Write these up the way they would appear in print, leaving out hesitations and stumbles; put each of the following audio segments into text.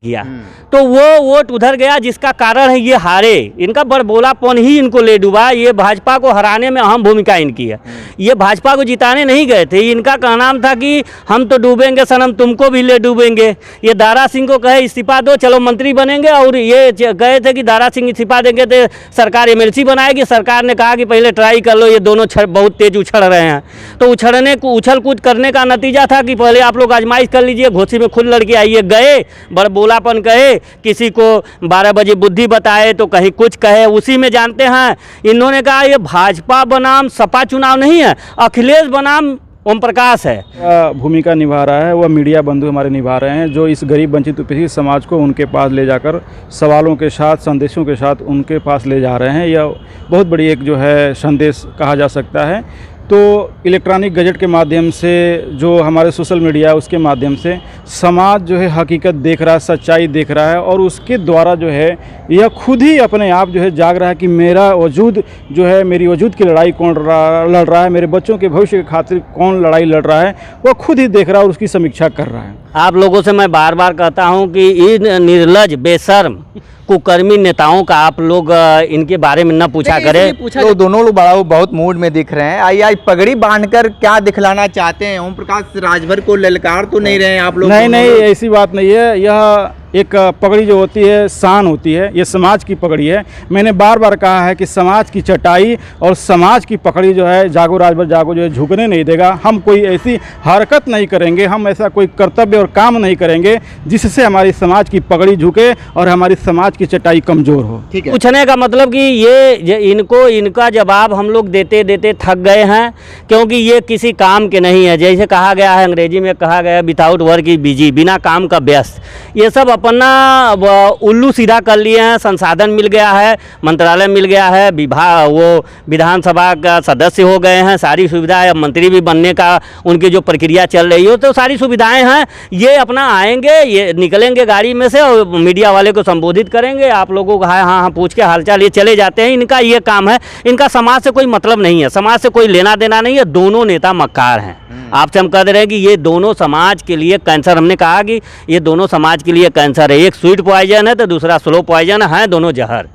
किया तो वो वोट उधर गया, जिसका कारण है ये हारे। इनका बड़बोलापन ही इनको ले डूबा। ये भाजपा को हराने में अहम भूमिका इनकी है। ये भाजपा को जिताने नहीं गए थे। इनका कहना था कि हम तो डूबेंगे सनम, तुमको भी ले डूबेंगे। ये दारा सिंह को कहे इस्तीफा दो, चलो मंत्री बनेंगे, और ये कहे थे कि दारा सिंह इस्तीफा देंगे तो सरकार एमएलसी बनाएगी। सरकार ने कहा कि पहले ट्राई कर लो, ये दोनों बहुत तेज उछल रहे हैं। तो उछल कूद करने का नतीजा था कि पहले आप लोग आजमाइश कर लीजिए, घोसी में खुद लड़के आइए। गए, बड़बोलापन कहे, किसी को 12 बजे बुद्धि बताए तो कहीं कुछ कहे, उसी में जानते हैं। इन्होंने कहा ये भाजपा बनाम सपा चुनाव नहीं है, अखिलेश बनाम ओम प्रकाश है। भूमिका निभा रहा है वह मीडिया बंधु हमारे निभा रहे हैं, जो इस गरीब वंचित उपेक्षित समाज को उनके पास ले जाकर सवालों के साथ, संदेशों के साथ उनके पास ले जा रहे हैं। यह बहुत बड़ी एक जो है संदेश कहा जा सकता है। तो इलेक्ट्रॉनिक गैजेट के माध्यम से, जो हमारे सोशल मीडिया है उसके माध्यम से समाज जो है हकीकत देख रहा है, सच्चाई देख रहा है, और उसके द्वारा जो है यह खुद ही अपने आप जो है जाग रहा है कि मेरा वजूद जो है, मेरी वजूद की लड़ाई कौन लड़ रहा है, मेरे बच्चों के भविष्य की खातिर कौन लड़ाई लड़ रहा है, वह खुद ही देख रहा है और उसकी समीक्षा कर रहा है। आप लोगों से मैं बार बार कहता हूं कि इन निर्लज, बेशर्म, कुकर्मी नेताओं का आप लोग इनके बारे में न पूछा करें। तो दोनों लोग बहुत मूड में दिख रहे हैं। आई पगड़ी बांधकर क्या दिखलाना चाहते हैं? ओम प्रकाश राजभर को ललकार तो नहीं रहे हैं आप लोग? नहीं, ऐसी बात नहीं है। यह एक पगड़ी जो होती है शान होती है, ये समाज की पगड़ी है। मैंने बार बार कहा है कि समाज की चटाई और समाज की पगड़ी जो है, जागो राजभर जागो, जो है झुकने नहीं देगा। हम कोई ऐसी हरकत नहीं करेंगे, हम ऐसा कोई कर्तव्य और काम नहीं करेंगे जिससे हमारी समाज की पगड़ी झुके और हमारी समाज की चटाई कमज़ोर हो। ठीक है। पूछने का मतलब कि ये इनका जवाब हम लोग देते देते थक गए हैं, क्योंकि ये किसी काम के नहीं है। जैसे कहा गया है, अंग्रेजी में कहा गया है, विदाउट वर्क इज बिजी, बिना काम का व्यस्त। ये सब अपना उल्लू सीधा कर लिए हैं। संसाधन मिल गया है, मंत्रालय मिल गया है, वो विधानसभा का सदस्य हो गए हैं, सारी सुविधाएं, अब मंत्री भी बनने का उनकी जो प्रक्रिया चल रही हो, तो सारी सुविधाएं हैं। ये अपना आएंगे, ये निकलेंगे गाड़ी में से और मीडिया वाले को संबोधित करेंगे, आप लोगों को हाँ पूछ के हालचाल, ये चले जाते हैं। इनका ये काम है। इनका समाज से कोई मतलब नहीं है, समाज से कोई लेना देना नहीं है। दोनों नेता मक्कार हैं। आपसे हम कह दे रहे हैं कि ये दोनों समाज के लिए कैंसर। हमने कहा कि ये दोनों समाज के लिए कैंसर है। एक स्वीट पॉइजन है तो दूसरा स्लो पॉइजन है, दोनों जहर।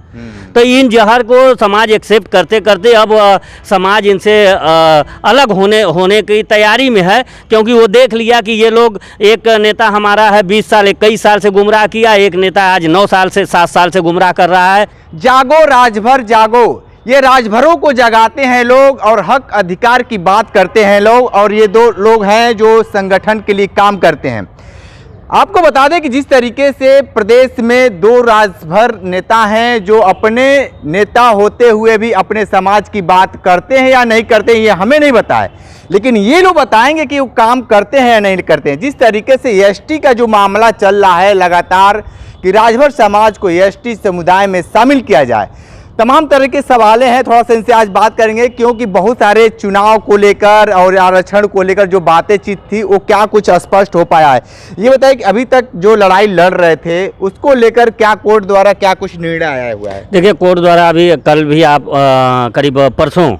तो इन जहर को समाज एक्सेप्ट करते करते अब समाज इनसे अलग होने की तैयारी में है, क्योंकि वो देख लिया कि ये लोग, एक नेता हमारा है 20 साल 21 साल से गुमराह किया, एक नेता आज 9 साल से 7 साल से गुमराह कर रहा है। जागो राजभर जागो, ये राजभरों को जगाते हैं लोग और हक अधिकार की बात करते हैं लोग, और ये दो लोग हैं जो संगठन के लिए काम करते हैं। आपको बता दें कि जिस तरीके से प्रदेश में 2 राजभर नेता हैं जो अपने नेता होते हुए भी अपने समाज की बात करते हैं या नहीं करते हैं, ये हमें नहीं बताए, लेकिन ये लोग बताएंगे कि वो काम करते हैं या नहीं करते हैं। जिस तरीके से एसटी का जो मामला चल रहा है लगातार, कि राजभर समाज को एसटी समुदाय में शामिल किया जाए, तमाम तरह के सवाल हैं। थोड़ा सा इनसे आज बात करेंगे, क्योंकि बहुत सारे चुनाव को लेकर और आरक्षण को लेकर जो बातचीत थी वो क्या कुछ स्पष्ट हो पाया है। ये बताइए कि अभी तक जो लड़ाई लड़ रहे थे उसको लेकर क्या कोर्ट द्वारा क्या कुछ निर्णय आया हुआ है? देखिए, कोर्ट द्वारा अभी कल भी आप करीब परसों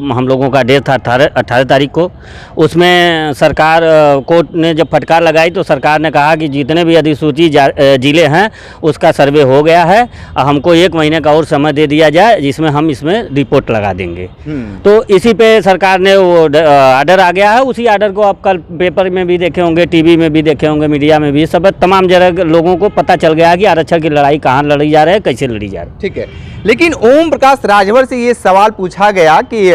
हम लोगों का डेट था 18 तारीख को। उसमें सरकार, कोर्ट ने जब फटकार लगाई तो सरकार ने कहा कि जितने भी अधिसूचित जिले हैं उसका सर्वे हो गया है, हमको 1 महीने का और समय दे दिया जाए, जिसमें हम इसमें रिपोर्ट लगा देंगे। तो इसी पे सरकार ने वो आर्डर आ गया है। उसी आर्डर को आप कल पेपर में भी देखे होंगे, टीवी में भी देखे होंगे, मीडिया में भी, सब तमाम जगह लोगों को पता चल गया कि आरक्षण की लड़ाई कहाँ लड़ी जा रही है, कैसे लड़ी जा रही है। ठीक है, लेकिन ओम प्रकाश राजभर से ये सवाल पूछा गया कि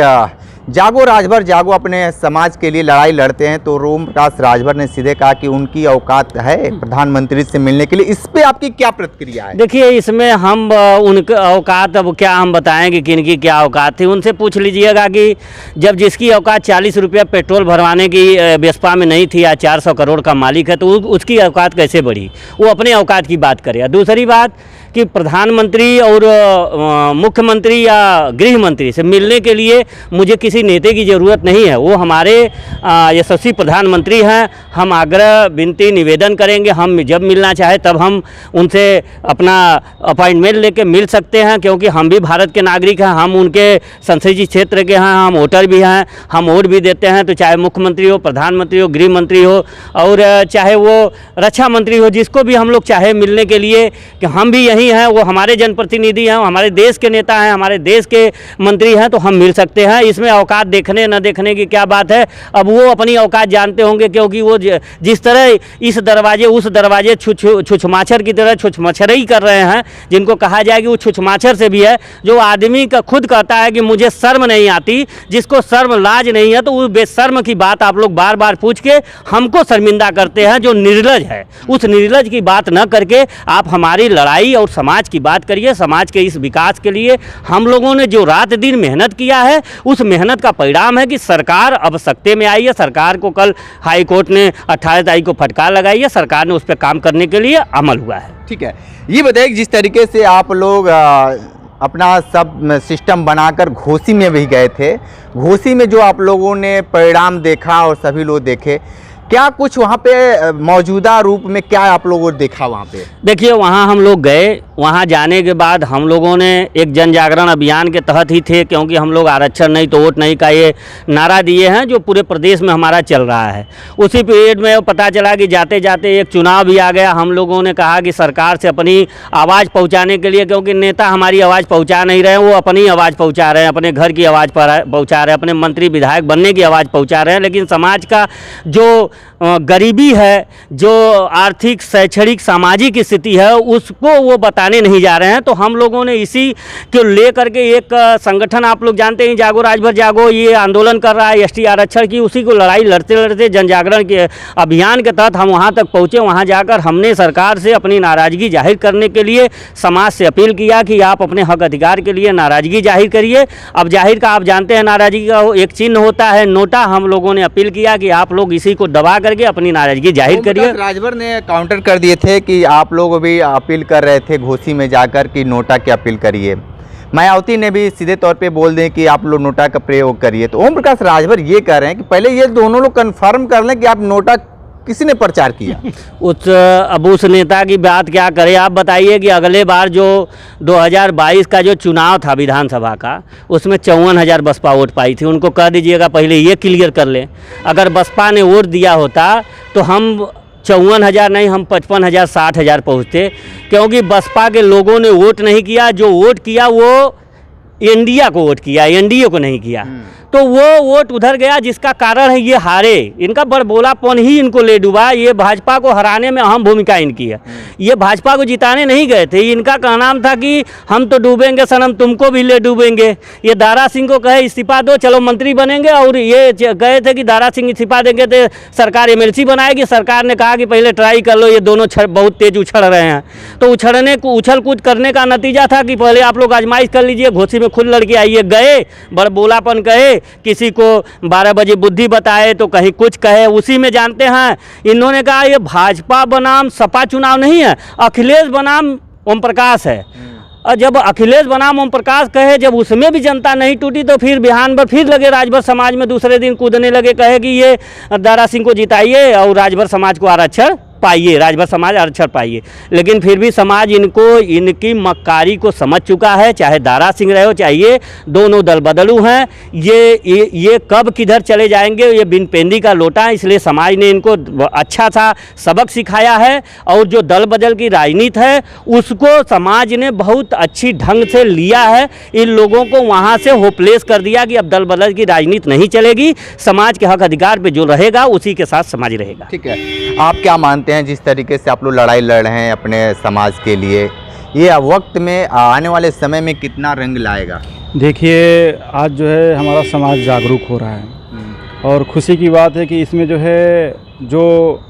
जागो राजभर जागो अपने समाज के लिए लड़ाई लड़ते हैं, तो ओम प्रकाश राजभर ने सीधे कहा कि उनकी औकात है प्रधानमंत्री से मिलने के लिए। इस पे आपकी क्या प्रतिक्रिया है? देखिए, इसमें हम उनके औकात अब क्या हम बताएंगे कि इनकी क्या औकात थी। उनसे पूछ लीजिएगा कि जब जिसकी औकात 40 रुपया पेट्रोल भरवाने की बेस्पा में नहीं थी, आज 400 करोड़ का मालिक है, तो उसकी औकात कैसे बढ़ी? वो अपने औकात की बात करे। दूसरी बात कि प्रधानमंत्री और मुख्यमंत्री या गृह मंत्री से मिलने के लिए मुझे किसी नेता की ज़रूरत नहीं है। वो हमारे यशस्वी प्रधानमंत्री हैं। हम आग्रह विनती निवेदन करेंगे, हम जब मिलना चाहे तब हम उनसे अपना अपॉइंटमेंट लेके मिल सकते हैं, क्योंकि हम भी भारत के नागरिक हैं, हम उनके संसदीय क्षेत्र के हैं, हम वोटर भी हैं, हम वोट भी देते हैं। तो चाहे मुख्यमंत्री हो, प्रधानमंत्री हो, गृह मंत्री हो और चाहे वो रक्षा मंत्री हो, जिसको भी हम लोग चाहे मिलने के लिए कि हम भी यही हैं, वो हमारे जनप्रतिनिधि हैं, हमारे देश के नेता हैं, हमारे देश के मंत्री हैं, तो हम मिल सकते हैं। इसमें औकात देखने न देखने की क्या बात है। अब वो अपनी औकात जानते होंगे, क्योंकि वो जिस तरह इस दरवाजे उस दरवाजे छुछमाछर की तरह छुछमछरई कर रहे हैं, जिनको कहा जाए कि वो छुछमाछर से भी है। जो आदमी का खुद कहता है कि मुझे शर्म नहीं आती, जिसको शर्म लाज नहीं है, तो वो बेशर्म की बात आप लोग बार बार पूछ के हमको शर्मिंदा करते हैं, जो निर्लज है। उस निर्लज की बात न करके आप हमारी लड़ाई और समाज की बात करिए। समाज के इस विकास के लिए हम लोगों ने जो रात दिन मेहनत किया है, उस मेहनत का परिणाम है कि सरकार अब सत्ते में आई है। सरकार को कल हाई कोर्ट ने 18 तारीख को फटकार लगाई है, सरकार ने उस पर काम करने के लिए अमल हुआ है। ठीक है, ये बताइए कि जिस तरीके से आप लोग अपना सब सिस्टम बनाकर घोसी में भी गए थे, घोसी में जो आप लोगों ने परिणाम देखा और सभी लोग देखे, क्या कुछ वहाँ पे मौजूदा रूप में क्या आप लोगों ने देखा वहाँ पे? देखिए, वहाँ हम लोग गए, वहाँ जाने के बाद हम लोगों ने एक जन जागरण अभियान के तहत ही थे, क्योंकि हम लोग आरक्षण नहीं तो वोट नहीं का ये नारा दिए हैं, जो पूरे प्रदेश में हमारा चल रहा है। उसी पीरियड में पता चला कि जाते जाते एक चुनाव भी आ गया। हम लोगों ने कहा कि सरकार से अपनी आवाज़ पहुँचाने के लिए, क्योंकि नेता हमारी आवाज़ पहुँचा नहीं रहे हैं, वो अपनी आवाज़ पहुँचा रहे हैं, अपने घर की आवाज़ पहुँचा रहे हैं, अपने मंत्री विधायक बनने की आवाज़ पहुँचा रहे हैं। लेकिन समाज का जो गरीबी है, जो आर्थिक शैक्षणिक सामाजिक स्थिति है, उसको वो बताने नहीं जा रहे हैं। तो हम लोगों ने इसी को लेकर के एक संगठन, आप लोग जानते हैं, जागो राजभर जागो, ये आंदोलन कर रहा है एसटी आरक्षण की। उसी को लड़ाई लड़ते लड़ते जन जागरण के अभियान के तहत हम वहाँ तक पहुँचे। वहाँ जाकर हमने सरकार से अपनी नाराज़गी जाहिर करने के लिए समाज से अपील किया कि आप अपने हक अधिकार के लिए नाराज़गी जाहिर करिए। अब जाहिर का आप जानते हैं, नाराज़गी का एक चिन्ह होता है नोटा। हम लोगों ने अपील किया कि आप लोग इसी को दबा करके अपनी नाराजगी जाहिर करिए। राजभर ने काउंटर कर दिए थे कि आप लोग भी अपील कर रहे थे घोसी में जाकर कि नोटा की अपील करिए। मायावती ने भी सीधे तौर पे बोल दें कि आप लोग नोटा का प्रयोग करिए। तो ओम प्रकाश राजभर ये कह रहे हैं कि पहले ये दोनों लोग कंफर्म कर लें कि आप नोटा किसी ने प्रचार किया। अब उस नेता की बात क्या करें। आप बताइए कि अगले बार जो 2022 का जो चुनाव था विधानसभा का, उसमें 54,000 बसपा वोट पाई थी। उनको कह दीजिएगा पहले ये क्लियर कर लें। अगर बसपा ने वोट दिया होता तो हम 54,000 नहीं, हम 55,000 60,000 पहुँचते, क्योंकि बसपा के लोगों ने वोट नहीं किया। जो वोट किया वो इंडिया को वोट किया, एनडीए को नहीं किया। तो वो वोट उधर गया, जिसका कारण है ये हारे। इनका बड़बोलापन ही इनको ले डूबा। ये भाजपा को हराने में अहम भूमिका इनकी है। ये भाजपा को जिताने नहीं गए थे। इनका कहना था कि हम तो डूबेंगे सनम, तुमको भी ले डूबेंगे। ये दारा सिंह को कहे इस्तीफा दो, चलो मंत्री बनेंगे, और ये गए थे कि दारा सिंह इस्तीफा देंगे तो सरकार एमएलसी बनाएगी। सरकार ने कहा कि पहले ट्राई कर लो, ये दोनों बहुत तेज उछल रहे हैं। तो उछल कूद करने का नतीजा था कि पहले आप लोग आजमाइश कर लीजिए, घोसी में खुद लड़के आइए। गए, बड़बोलापन कहे, किसी को 12 बजे बुद्धि बताए तो कहीं कुछ कहे। उसी में जानते हैं इन्होंने कहा ये भाजपा बनाम सपा चुनाव नहीं है, अखिलेश बनाम ओम प्रकाश है। और जब अखिलेश बनाम ओम प्रकाश कहे, जब उसमें भी जनता नहीं टूटी, तो फिर बिहान भर फिर लगे राजभर समाज में दूसरे दिन कूदने लगे, कहे कि ये दारा सिंह को जिताइए और राजभर समाज को आरक्षण पाइए, राजभर समाज आरक्षण पाइए। लेकिन फिर भी समाज इनकी मक्कारी को समझ चुका है। चाहे दारा सिंह रहे हो, चाहे ये दोनों दल बदलू हैं, ये कब किधर चले जाएंगे, ये बिन पेंदी का लोटा है। इसलिए समाज ने इनको अच्छा सा सबक सिखाया है। और जो दल बदल की राजनीति है, उसको समाज ने बहुत अच्छी ढंग से लिया है। इन लोगों को वहाँ से होपलेस कर दिया कि अब दल बदल की राजनीति नहीं चलेगी, समाज के हक अधिकार पे जो रहेगा उसी के साथ समाज रहेगा। ठीक है, आप क्या मानते हैं जिस तरीके से आप लोग लड़ाई लड़ रहे हैं अपने समाज के लिए, ये वक्त में आने वाले समय में कितना रंग लाएगा? देखिए, आज जो है हमारा समाज जागरूक हो रहा है और खुशी की बात है कि इसमें जो है जो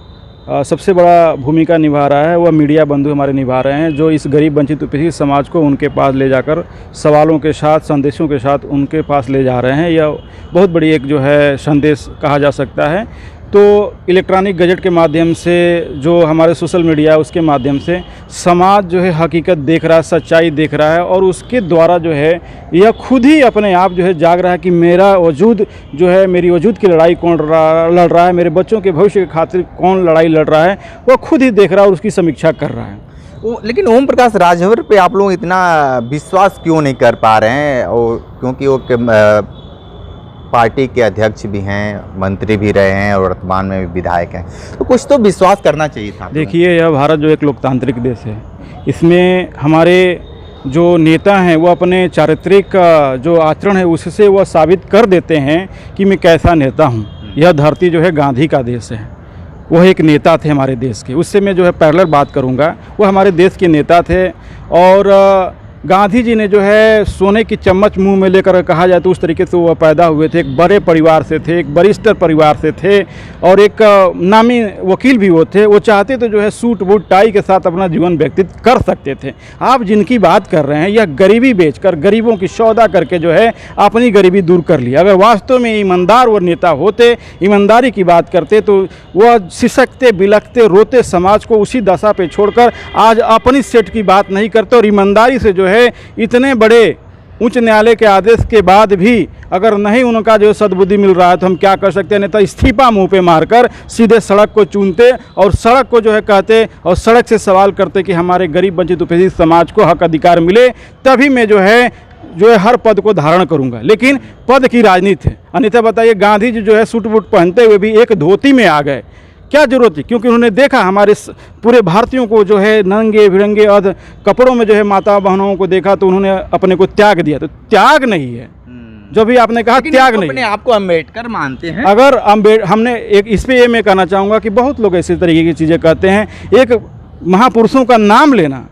सबसे बड़ा भूमिका निभा रहा है वह मीडिया बंधु हमारे निभा रहे हैं, जो इस गरीब वंचित उपेक्षित समाज को उनके पास ले जाकर सवालों के साथ, संदेशों के साथ उनके पास ले जा रहे हैं। यह बहुत बड़ी एक जो है संदेश कहा जा सकता है तो इलेक्ट्रॉनिक गैजेट के माध्यम से, जो हमारे सोशल मीडिया है उसके माध्यम से समाज जो है हकीकत देख रहा है, सच्चाई देख रहा है, और उसके द्वारा जो है यह खुद ही अपने आप जो है जाग रहा है कि मेरा वजूद जो है, मेरी वजूद की लड़ाई कौन लड़ रहा है, मेरे बच्चों के भविष्य की खातिर कौन लड़ाई लड़ रहा है, वह खुद ही देख रहा है और उसकी समीक्षा कर रहा है। लेकिन ओम प्रकाश राजभर पे आप लोग इतना विश्वास क्यों नहीं कर पा रहे हैं? और क्योंकि वो पार्टी के अध्यक्ष भी हैं, मंत्री भी रहे हैं और वर्तमान में भी विधायक हैं, तो कुछ तो विश्वास करना चाहिए था। देखिए, यह भारत जो एक लोकतांत्रिक देश है, इसमें हमारे जो नेता हैं वो अपने चारित्रिक जो आचरण है उससे वह साबित कर देते हैं कि मैं कैसा नेता हूँ। यह धरती जो है गांधी का देश है, वह एक नेता थे हमारे देश के, उससे मैं जो है पैरेलल बात करूँगा। वो हमारे देश के नेता थे, और गांधी जी ने जो है सोने की चम्मच मुंह में लेकर, कहा जाए तो उस तरीके से वो पैदा हुए थे। एक बड़े परिवार से थे, एक वरिष्ठ परिवार से थे, और एक नामी वकील भी वो थे। वो चाहते तो जो है सूट बूट टाई के साथ अपना जीवन व्यतीत कर सकते थे। आप जिनकी बात कर रहे हैं, यह गरीबी बेचकर, गरीबों की सौदा करके जो है अपनी गरीबी दूर कर लिया। अगर वास्तव में ईमानदार वो नेता होते, ईमानदारी की बात करते, तो वह सिसकते बिलखते रोते समाज को उसी दशा पे छोड़कर आज अपनी सेट की बात नहीं करते, और ईमानदारी से जो है इतने बड़े उच्च न्यायालय के आदेश के बाद भी अगर नहीं उनका जो सद्बुद्धि मिल रहा है तो हम क्या कर सकते हैं? नहीं तो इस्तीफा मुंह पे मारकर सीधे सड़क को चुनते और सड़क को जो है कहते और सड़क से सवाल करते कि हमारे गरीब वंचित उपेक्षित समाज को हक अधिकार मिले, तभी मैं जो है हर पद को धारण करूंगा। लेकिन पद की राजनीति है। अन्यथा बताइए, गांधी जी जो है सूट बूट पहनते हुए भी एक धोती में आ गए, क्या जरूरत थी? क्योंकि उन्होंने देखा हमारे पूरे भारतीयों को जो है नंगे भिड़ंगे अध कपड़ों में जो है माता बहनों को देखा, तो उन्होंने अपने को त्याग दिया। तो त्याग नहीं है, जो भी आपने कहा त्याग नहीं। अपने आपको अम्बेडकर मानते हैं? अगर हमने एक इस पे ये मैं कहना चाहूँगा कि बहुत लोग ऐसे तरीके की चीज़ें कहते हैं। एक महापुरुषों का नाम लेना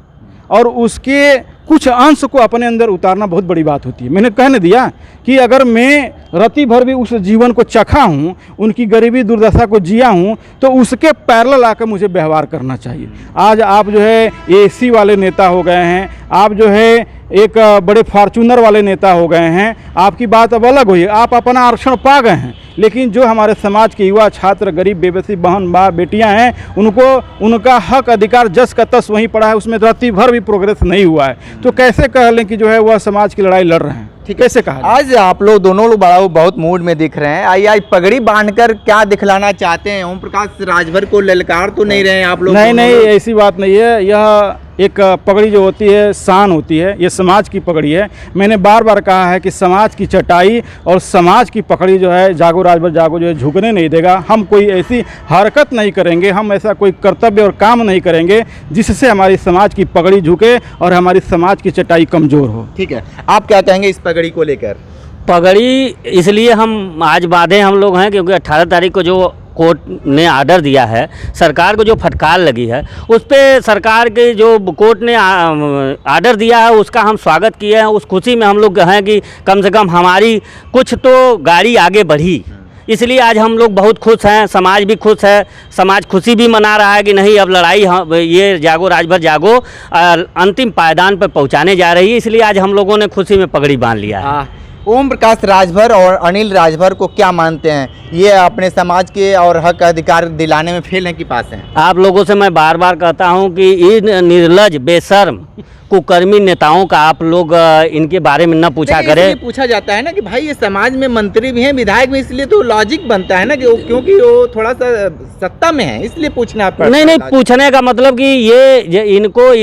और उसके कुछ अंश को अपने अंदर उतारना बहुत बड़ी बात होती है। मैंने कहने दिया कि अगर मैं रति भर भी उस जीवन को चखा हूँ, उनकी गरीबी दुर्दशा को जिया हूँ, तो उसके पैरेलल आकर मुझे व्यवहार करना चाहिए। आज आप जो है एसी वाले नेता हो गए हैं, आप जो है एक बड़े फॉर्चूनर वाले नेता हो गए हैं, आपकी बात अब अलग हुई है, आप अपना आरक्षण पा गए हैं। लेकिन जो हमारे समाज के युवा छात्र, गरीब बेबसी बहन माँ बेटियां हैं, उनको उनका हक अधिकार जस का तस वहीं पड़ा है, उसमें रात्रि भर भी प्रोग्रेस नहीं हुआ है। तो कैसे कह लें कि जो है वह समाज की लड़ाई लड़ रहे हैं? ठीक, कैसे कहा? आज आप लोग दोनों लोग बहुत मूड में दिख रहे हैं। आज पगड़ी बांधकर क्या दिखलाना चाहते हैं? ओम प्रकाश राजभर को ललकार तो नहीं रहे हैं आप लोग? नहीं, ऐसी बात नहीं है। यह एक पगड़ी जो होती है शान होती है, ये समाज की पगड़ी है। मैंने बार बार कहा है कि समाज की चटाई और समाज की पगड़ी जो है जागो राजभर जागो जो है झुकने नहीं देगा। हम कोई ऐसी हरकत नहीं करेंगे, हम ऐसा कोई कर्तव्य और काम नहीं करेंगे जिससे हमारी समाज की पगड़ी झुके और हमारी समाज की चटाई कमज़ोर हो। ठीक है, आप क्या कहेंगे इस पगड़ी को लेकर? पगड़ी इसलिए हम आज बांधे हम लोग हैं क्योंकि 18 तारीख को जो कोर्ट ने आर्डर दिया है, सरकार को जो फटकार लगी है, उस पर सरकार के जो कोर्ट ने आर्डर दिया है उसका हम स्वागत किए हैं। उस खुशी में हम लोग हैं कि कम से कम हमारी कुछ तो गाड़ी आगे बढ़ी, इसलिए आज हम लोग बहुत खुश हैं। समाज भी खुश है, समाज खुशी भी मना रहा है कि नहीं अब लड़ाई ये जागो राजभर जागो अंतिम पायदान पर पहुंचाने जा रही है। इसलिए आज हम लोगों ने खुशी में पगड़ी बांध लिया है। ओम प्रकाश राजभर और अनिल राजभर को क्या मानते हैं? ये अपने समाज के और हक अधिकार दिलाने में फेल हैं कि पास हैं? आप लोगों से मैं बार बार कहता हूं कि इन निर्लज बेशर्म कुकर्मी नेताओं का आप लोग इनके बारे में न पूछा करें। पूछा जाता है ना कि भाई ये समाज में मंत्री भी हैं, विधायक भी, इसलिए तो लॉजिक बनता है ना कि क्योंकि वो थोड़ा सा सत्ता में है, इसलिए पूछना पड़ता है। नहीं, पूछने का मतलब कि ये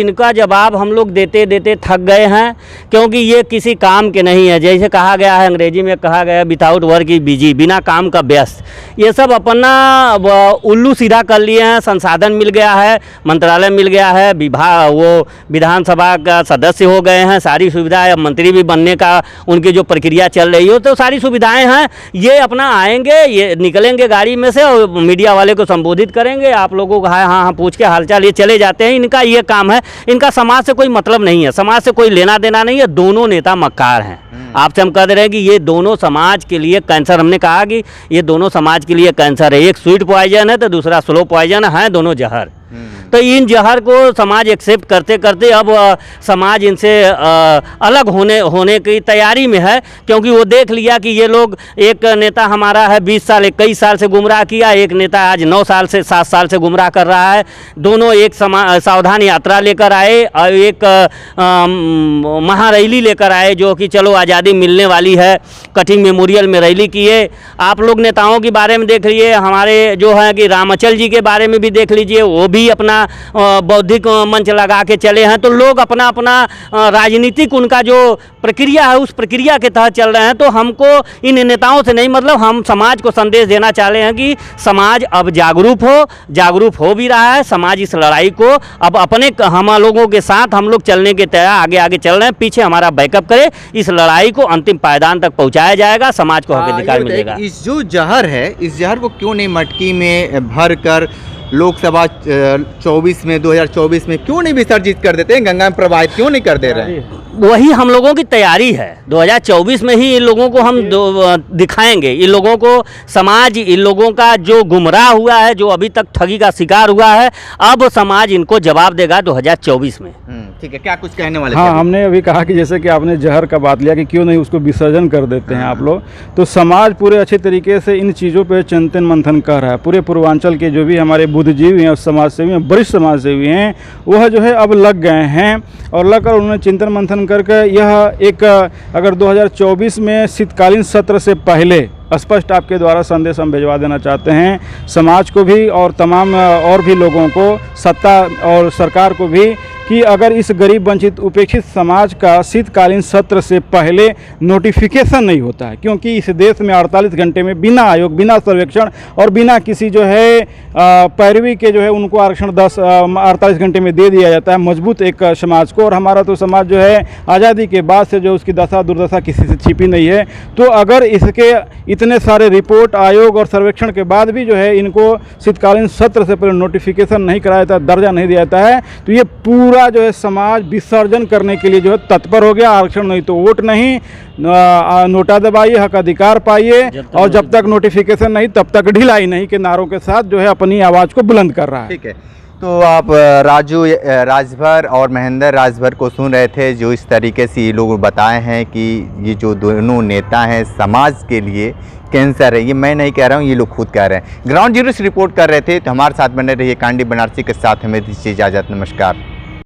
इनका जवाब हम लोग देते देते थक गए हैं, क्योंकि ये किसी काम के नहीं है। जैसे कहा गया है, अंग्रेजी में कहा गया विदाउट वर्क इज बिजी, बिना काम का व्यस्त। ये सब अपना उल्लू सीधा कर लिए हैं। संसाधन मिल गया है, मंत्रालय मिल गया है, विभाग वो विधानसभा का सदस्य हो गए हैं, सारी सुविधाएं, मंत्री भी बनने का उनकी जो प्रक्रिया चल रही हो, तो सारी सुविधाएं हैं। ये अपना आएंगे, ये निकलेंगे गाड़ी में से और मीडिया वाले को संबोधित करेंगे, आप लोगों को हाँ पूछ के हालचाल ये चले जाते हैं। इनका ये काम है, इनका समाज से कोई मतलब नहीं है, समाज से कोई लेना देना नहीं है। दोनों नेता मक्कार हैं। आपसे हम कह रहे हैं कि ये दोनों समाज के लिए कैंसर, हमने कहा कि ये दोनों समाज के लिए कैंसर है। एक स्वीट पॉइजन है तो दूसरा स्लो पॉइजन है, दोनों जहर। तो इन जहर को समाज एक्सेप्ट करते करते अब समाज इनसे अलग होने की तैयारी में है, क्योंकि वो देख लिया कि ये लोग, एक नेता हमारा है 20 साल 21 साल से गुमराह किया, एक नेता आज 9 साल से 7 साल से गुमराह कर रहा है। दोनों एक सावधान यात्रा लेकर आए और एक महारैली लेकर आए, जो कि चलो आज़ादी मिलने वाली है, कटिंग मेमोरियल में रैली किए। आप लोग नेताओं के बारे में देख लिए, हमारे जो है कि रामाचल जी के बारे में भी देख लीजिए, वो भी अपना बौद्धिक मंच लगा के चले हैं। तो लोग अपना अपना राजनीतिक उनका जो प्रक्रिया है उस प्रक्रिया के तहत चल रहे हैं। तो हमको इन नेताओं से नहीं मतलब, हम समाज को संदेश देना चाह रहे हैं कि समाज अब जागरूक हो भी रहा है। समाज इस लड़ाई को अब अपने हम लोगों के साथ हम लोग चलने के तैयार आगे चल रहे हैं। पीछे हमारा बैकअप करे, इस लड़ाई को अंतिम पायदान तक पहुंचाया जाएगा, समाज को हक अधिकार मिलेगा। इस जो जहर है, इस जहर को क्यों नहीं मटकी में भर कर लोकसभा 2024 में क्यों नहीं विसर्जित कर देते हैं, गंगा में प्रवाहित क्यों नहीं कर दे रहे हैं? वही हम लोगों की तैयारी है। 2024 में ही इन लोगों को हम दिखाएंगे, इन लोगों को समाज, इन लोगों का जो गुमराह हुआ है, जो अभी तक ठगी का शिकार हुआ है, अब समाज इनको जवाब देगा 2024 में। ठीक है, क्या कुछ कहने वाले? हाँ, हमने अभी कहा कि जैसे कि आपने जहर का बात लिया कि क्यों नहीं उसको विसर्जन कर देते हैं आप लोग, तो समाज पूरे अच्छे तरीके से इन चीज़ों पे चिंतन मंथन कर रहा है। पूरे पूर्वांचल के जो भी हमारे बुद्धिजीवी हैं, समाजसेवी हैं, वरिष्ठ समाजसेवी हैं, वह जो है अब लग गए हैं और लगकर उन्होंने चिंतन मंथन करके यह एक, अगर 2024 में शीतकालीन सत्र से पहले स्पष्ट आपके द्वारा संदेश हम भिजवा देना चाहते हैं समाज को भी और तमाम और भी लोगों को, सत्ता और सरकार को भी, कि अगर इस गरीब वंचित उपेक्षित समाज का शीतकालीन सत्र से पहले नोटिफिकेशन नहीं होता है, क्योंकि इस देश में 48 घंटे में बिना आयोग, बिना सर्वेक्षण और बिना किसी जो है पैरवी के जो है उनको आरक्षण 48 घंटे में दे दिया जाता है मजबूत एक समाज को। और हमारा तो समाज जो है आज़ादी के बाद से जो उसकी दशा दुर्दशा किसी से छिपी नहीं है। तो अगर इसके इतने सारे रिपोर्ट, आयोग और सर्वेक्षण के बाद भी जो है इनको शीतकालीन सत्र से पहले नोटिफिकेशन नहीं कराया जाता, दर्जा नहीं दिया जाता है, तो ये पूरा जो है समाज विसर्जन करने के लिए जो है तत्पर हो गया। आरक्षण नहीं तो वोट नहीं, नोटा दबाइए, हक अधिकार पाइए, और जब तक नोटिफिकेशन नहीं तब तक ढिलाई नहीं के नारों के साथ जो है अपनी आवाज़ को बुलंद कर रहा है। ठीक है, तो आप राजू राजभर और महेंद्र राजभर को सुन रहे थे, जो इस तरीके से ये लोग बताए हैं कि ये जो दोनों नेता हैं समाज के लिए कैंसर है। ये मैं नहीं कह रहा हूँ, ये लोग खुद कह रहे हैं। ग्राउंड जीरो से रिपोर्ट कर रहे थे, तो हमारे साथ बने रहिए। कांडी बनारसी के साथ हमें दीजिए इजाज़त। नमस्कार।